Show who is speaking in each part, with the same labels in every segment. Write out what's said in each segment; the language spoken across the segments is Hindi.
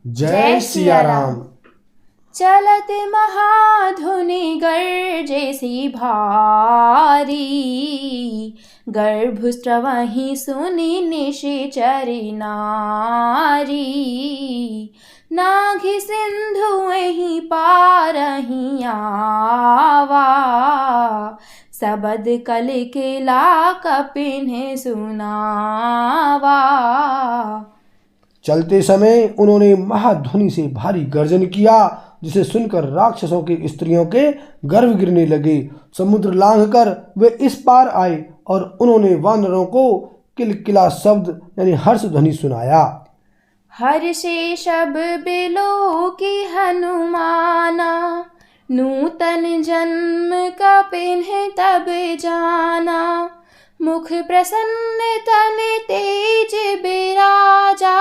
Speaker 1: जय सिया राम।
Speaker 2: चलत महाधुनि गर्जे सी भारी, गर्भस्रवहि सुनि निशिचरि नारी। नाघि सिंधु एहि पारहि आवा, सबद कलिकिला कपिन्ह सुनावा।
Speaker 1: चलते समय उन्होंने महाध्वनि से भारी गर्जन किया, जिसे सुनकर राक्षसों की स्त्रियों के गर्भ गिरने लगे। समुद्र लांघकर वे इस पार आए और उन्होंने वानरों को किलकिला शब्द यानी हर्ष ध्वनि सुनाया।
Speaker 2: हर्षे शब बिलो की हनुमाना, नूतन जन्म कपिन्ह तब जाना। मुख प्रसन्न तन तेज बिराजा,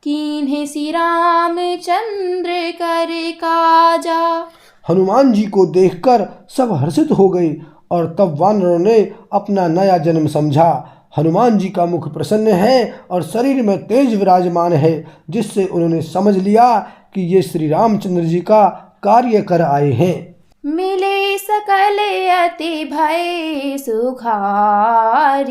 Speaker 2: कीन्ह सी रामचंद्र कर काजा।
Speaker 1: हनुमान जी को देखकर सब हर्षित हो गए और तब वानरों ने अपना नया जन्म समझा। हनुमान जी का मुख प्रसन्न है और शरीर में तेज विराजमान है, जिससे उन्होंने समझ लिया कि ये श्री रामचंद्र जी का कार्य कर आए हैं।
Speaker 2: मिले सकल अति भय सुखारी,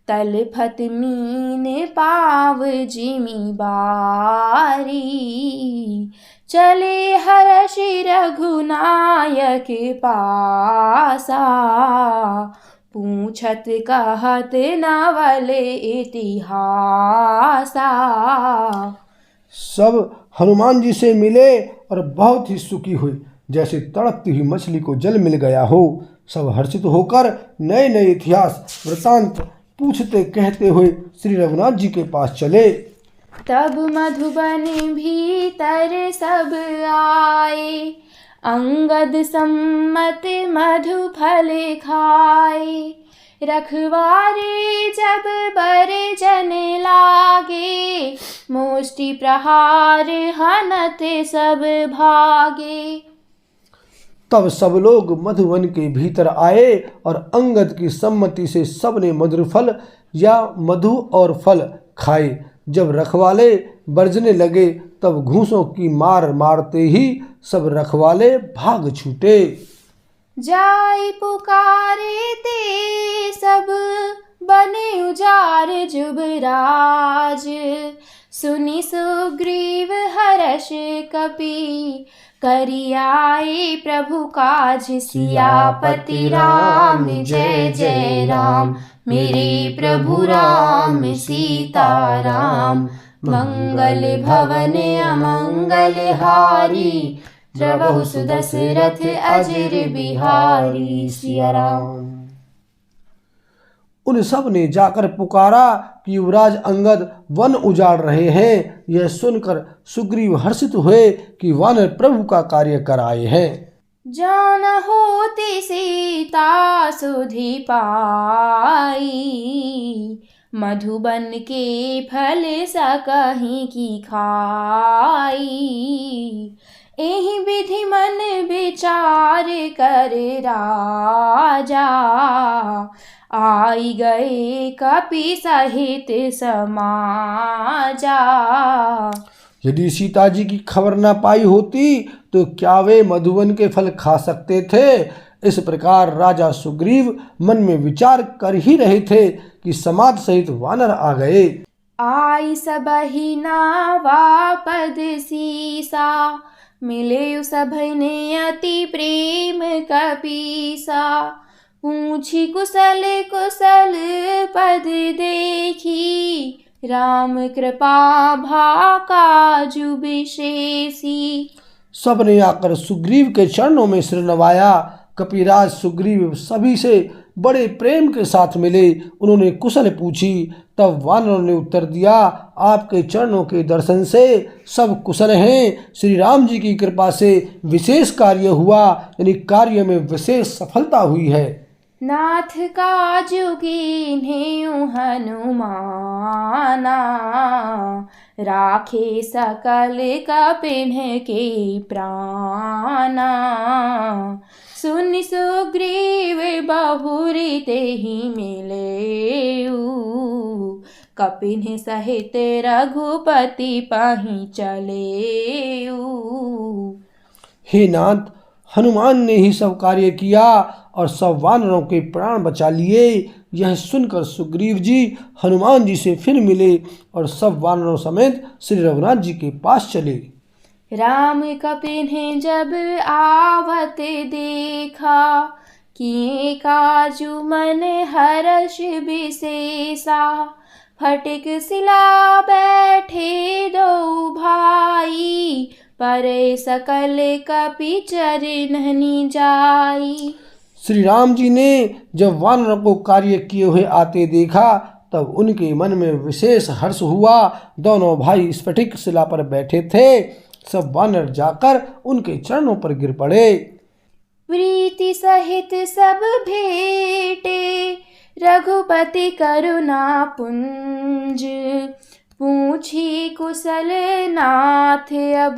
Speaker 2: तलफत मीन पाव जिमि बारी। चले हर्षि रघुनायक पासा, पूछत कहत नवल इतिहासा।
Speaker 1: सब हनुमान जी से मिले और बहुत ही सुखी हुए, जैसे तड़पती हुई मछली को जल मिल गया हो। सब हर्षित होकर नए नए इतिहास वृतांत पूछते कहते हुए श्री रघुनाथ जी के पास चले।
Speaker 2: तब मधुबन भीतर सब आए, अंगद सम्मत मधु फल खाए। रखवारे जब बर जन लागे, मुष्टि प्रहार हनत सब भागे।
Speaker 1: तब सब लोग मधुवन के भीतर आए और अंगद की सम्मति से सबने मधुर फल या मधु और फल खाए। जब रखवाले बरजने लगे, तब घूंसों की मार मारते ही सब रखवाले भाग छूटे।
Speaker 2: जाय पुकारे ते सब, बने उजार जुबराज। सुनि सुग्रीव हर्ष कपि, करियाए प्रभु काज। सियापति राम जय जय राम, मेरे प्रभु राम सीताराम। मंगल भवन अमंगल हारी, द्रवहु सुदशरथ अजर बिहारी। सिया राम।
Speaker 1: उन सब ने जाकर पुकारा कि युवराज अंगद वन उजाड़ रहे हैं। यह सुनकर सुग्रीव हर्षित हुए कि वानर प्रभु का कार्य कर आए हैं।
Speaker 2: जान होती सीता सुधि पाई, मधुबन के फल सकहीं की खाई। एहि विधि मन विचार कर राजा, आई गए कपि सहित समाजा।
Speaker 1: यदि सीता जी की खबर न पाई होती तो क्या वे मधुवन के फल खा सकते थे। इस प्रकार राजा सुग्रीव मन में विचार कर ही रहे थे कि समाज सहित वानर आ गए।
Speaker 2: आई सबहि नावा पद सीसा, मिले सभने अति प्रेम कपीसा। पूछी कुशल कुशल पद देखी, राम कृपा भाकाजु विशेषी।
Speaker 1: सबने आकर सुग्रीव के चरणों में सिर नवाया। कपिराज सुग्रीव सभी से बड़े प्रेम के साथ मिले। उन्होंने कुशल पूछी। तब वानरों ने उत्तर दिया, आपके चरणों के दर्शन से सब कुशल हैं। श्री राम जी की कृपा से विशेष कार्य हुआ, यानी कार्य में विशेष सफलता हुई है।
Speaker 2: नाथ काजु कीन्हेउ हनुमाना, राखे सकल कपिन्ह के प्राणा। सुनि सुग्रीव बहुरी तेहि मिलेउ, कपिन सहित रघुपति पहीं चले।
Speaker 1: हे नाथ, हनुमान ने ही सब कार्य किया और सब वानरों के प्राण बचा लिए। यह सुनकर सुग्रीव जी हनुमान जी से फिर मिले और सब वानरों समेत श्री रघुनाथ जी के पास चले।
Speaker 2: राम कपिन जब आवत देखा, किए काजु मन हर्ष विशेषा। फटिक सिला बैठे दो भाई, परे सकल कपि चरणनि जाई।
Speaker 1: श्री राम जी ने जब वानरों को कार्य किए हुए आते देखा तब उनके मन में विशेष हर्ष हुआ। दोनों भाई स्फटिक शिला पर बैठे थे। सब वानर जाकर उनके चरणों पर गिर पड़े।
Speaker 2: प्रीति सहित सब भेटे, रघुपति करुणा पुंज। पूछी कुशल नाथ अब,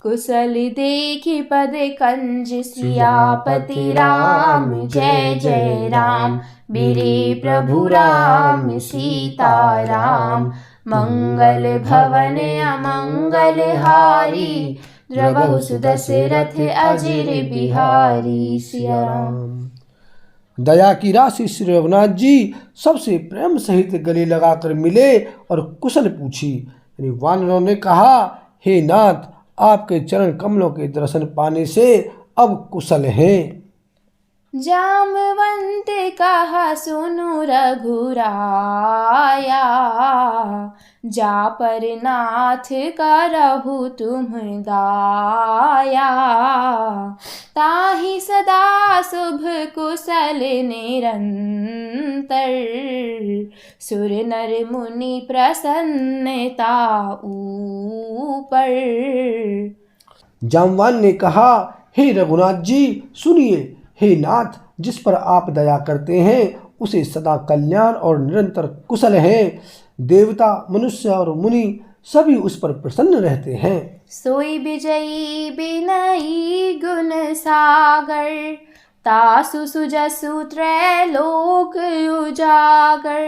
Speaker 2: कुशल देखी पद कंज। सियापति राम जय जय राम, मेरे प्रभु राम सीता राम। मंगल भवन अमंगल हारी, द्रवहु सुदशरथ अजिर बिहारी। सिया राम।
Speaker 1: दया की राशि श्री रघुनाथ जी सबसे प्रेम सहित गले लगाकर मिले और कुशल पूछी। यानी वानरों ने कहा, हे नाथ, आपके चरण कमलों के दर्शन पाने से अब कुशल हैं।
Speaker 2: जामवंत कहा सुनु रघुराया, जा पर नाथ करहु तुम गाया। ताहि सदा शुभ कुशल निरंतर, सुर नर मुनि प्रसन्नता ऊपर।
Speaker 1: जामवान ने कहा, हे रघुनाथ जी सुनिए। हे नाथ, जिस पर आप दया करते हैं उसे सदा कल्याण और निरंतर कुशल है। देवता, मनुष्य और मुनि सभी उस पर प्रसन्न रहते हैं।
Speaker 2: सोई विजयी बिनयी गुण सागर, तासु सुजसु त्रैलोक उजागर।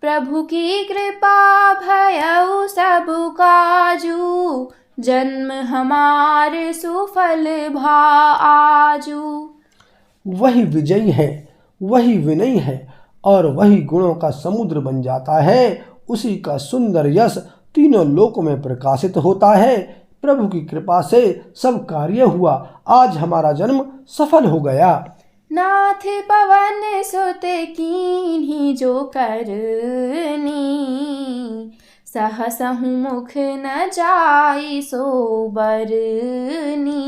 Speaker 2: प्रभु की कृपा भयउ सबु काजू, जन्म हमार सुफल भा आजू।
Speaker 1: वही विजयी है, वही विनयी है और वही गुणों का समुद्र बन जाता है। उसी का सुंदर यश तीनों लोकों में प्रकाशित होता है। प्रभु की कृपा से सब कार्य हुआ। आज हमारा जन्म सफल हो गया।
Speaker 2: नाथ पवन सुत कीन्ही जो करनी, सहसहु मुख न जाई सो बरनी।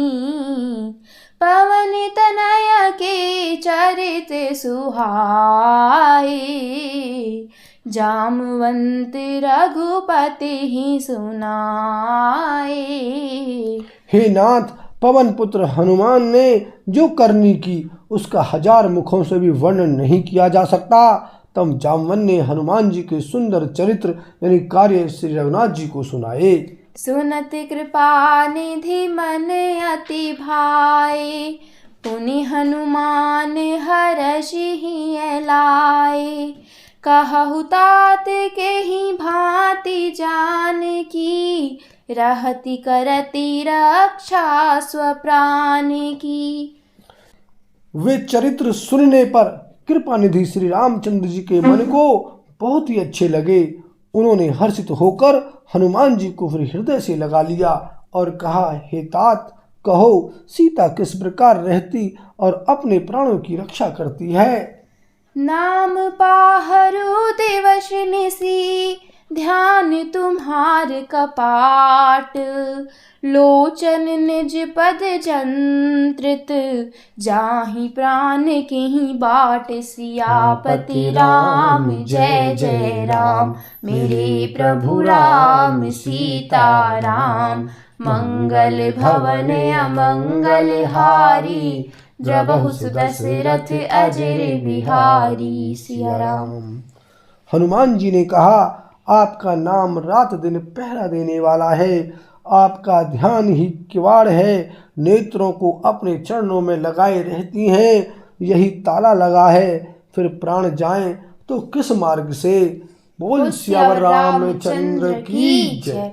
Speaker 2: पवन तनय के चरित सुहाए, जामवंत रघुपति ही सुनाए।
Speaker 1: हे नाथ, पवन पुत्र हनुमान ने जो करनी की उसका 1000 मुखों से भी वर्णन नहीं किया जा सकता। तब जामवन ने हनुमान जी के सुंदर चरित्र यानी कार्य श्री रघुनाथ जी को सुनाए।
Speaker 2: सुनत कृपा निधि मन अति भाए, पुनि हनुमान हरषि लाए। कहु तात के ही भांति जान की, रहति करति रक्षा स्वप्राण की।
Speaker 1: वे चरित्र सुनने पर कृपा निधि श्री रामचंद्र जी के मन को बहुत ही अच्छे लगे। उन्होंने हर्षित होकर हनुमान जी को फिर हृदय से लगा लिया और कहा, हे तात, कहो सीता किस प्रकार रहती और अपने प्राणों की रक्षा करती है।
Speaker 2: नाम पाहरु दिवस निसी, ध्यान तुम्हार कपाट। लोचन निज पद जंत्रित, जाहि प्राण की बाट। सियापति राम जय जय राम, मेरे प्रभु राम सीता राम। मंगल भवन अमंगल हारी, द्रवहु सुदशरथ अजिर बिहारी। सिया राम।
Speaker 1: हनुमान जी ने कहा, आपका नाम रात दिन पहरा देने वाला है। आपका ध्यान ही किवाड़ है। नेत्रों को अपने चरणों में लगाए रहती हैं। यही ताला लगा है। फिर प्राण जाएं तो किस मार्ग से। बोल सियावर रामचंद्र की जय।